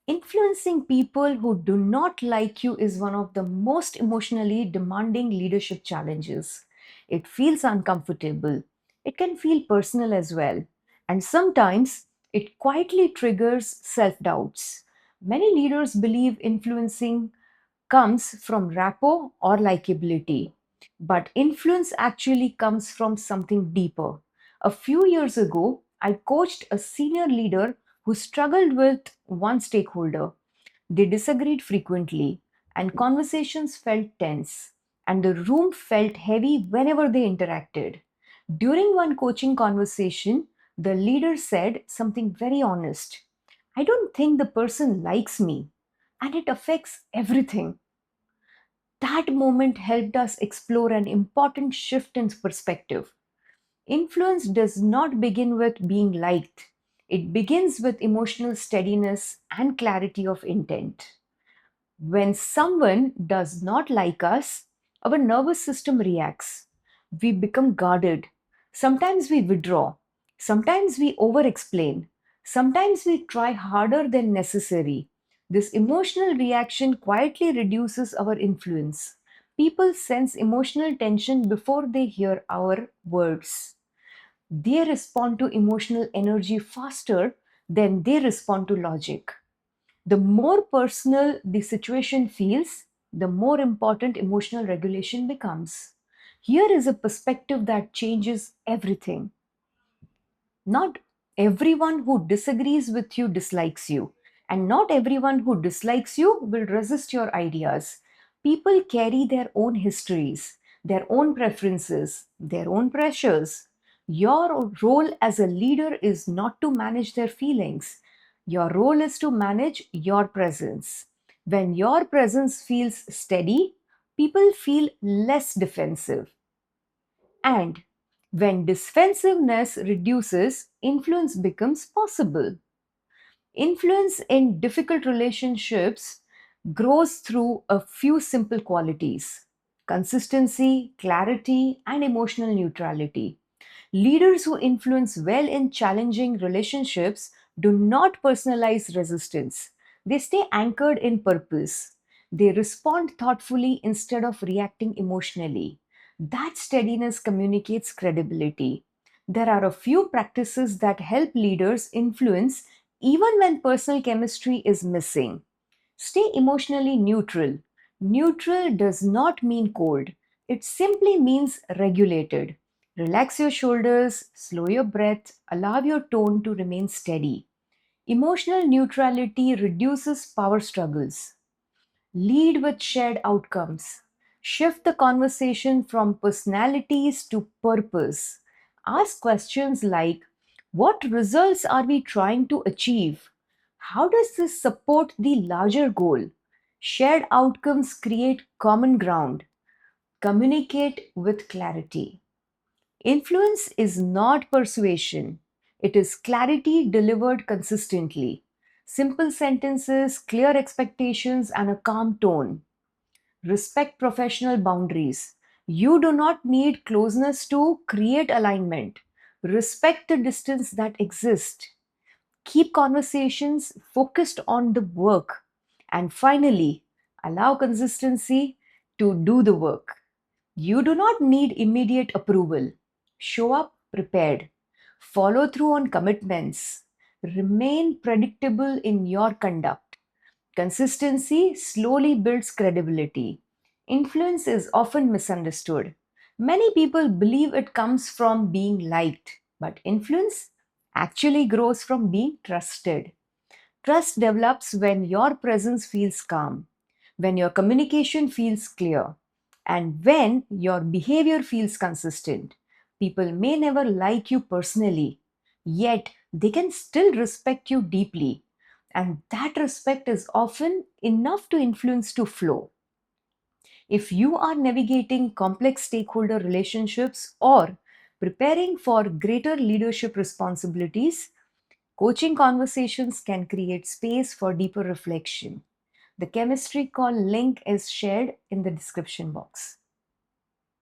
Influencing people who do not like you is one of the most emotionally demanding leadership challenges. It feels uncomfortable. It can feel personal as well. And sometimes it quietly triggers self doubts. Many leaders believe influencing comes from rapport or likability, but influence actually comes from something deeper. A few years ago, I coached a senior leader who struggled with one stakeholder. They disagreed frequently, and conversations felt tense, and the room felt heavy whenever they interacted. During one coaching conversation, the leader said something very honest. I don't think the person likes me, and it affects everything. That moment helped us explore an important shift in perspective. Influence does not begin with being liked, it begins with emotional steadiness and clarity of intent. When someone does not like us, our nervous system reacts. We become guarded. Sometimes we withdraw. Sometimes we over explain. Sometimes we try harder than necessary. This emotional reaction quietly reduces our influence. People sense emotional tension before they hear our words. They respond to emotional energy faster than they respond to logic. The more personal the situation feels, the more important emotional regulation becomes. Here is a perspective that changes everything. Not everyone who disagrees with you dislikes you, and not everyone who dislikes you will resist your ideas. People carry their own histories, their own preferences, their own pressures. Your role as a leader is not to manage their feelings. Your role is to manage your presence. When your presence feels steady, people feel less defensive. And when defensiveness reduces, influence becomes possible. Influence in difficult relationships grows through a few simple qualities: consistency, clarity, and emotional neutrality. Leaders who influence well in challenging relationships do not personalize resistance. They stay anchored in purpose. They respond thoughtfully instead of reacting emotionally. That steadiness communicates credibility. There are a few practices that help leaders influence even when personal chemistry is missing. Stay emotionally neutral. Neutral does not mean cold, it simply means regulated. Relax your shoulders, slow your breath, allow your tone to remain steady. Emotional neutrality reduces power struggles. Lead with shared outcomes. Shift the conversation from personalities to purpose. Ask questions like, what results are we trying to achieve? How does this support the larger goal? Shared outcomes create common ground. Communicate with clarity. Influence is not persuasion, it is clarity delivered consistently. Simple sentences, clear expectations, and a calm tone. Respect professional boundaries. You do not need closeness to create alignment. Respect the distance that exists. Keep conversations focused on the work. And finally, allow consistency to do the work. You do not need immediate approval. Show up prepared. Follow through on commitments. Remain predictable in your conduct. Consistency slowly builds credibility. Influence is often misunderstood. Many people believe it comes from being liked, but influence actually grows from being trusted. Trust develops when your presence feels calm, when your communication feels clear, and when your behavior feels consistent. People may never like you personally, yet they can still respect you deeply. And that respect is often enough to influence to flow. If you are navigating complex stakeholder relationships or preparing for greater leadership responsibilities, coaching conversations can create space for deeper reflection. The chemistry call link is shared in the description box.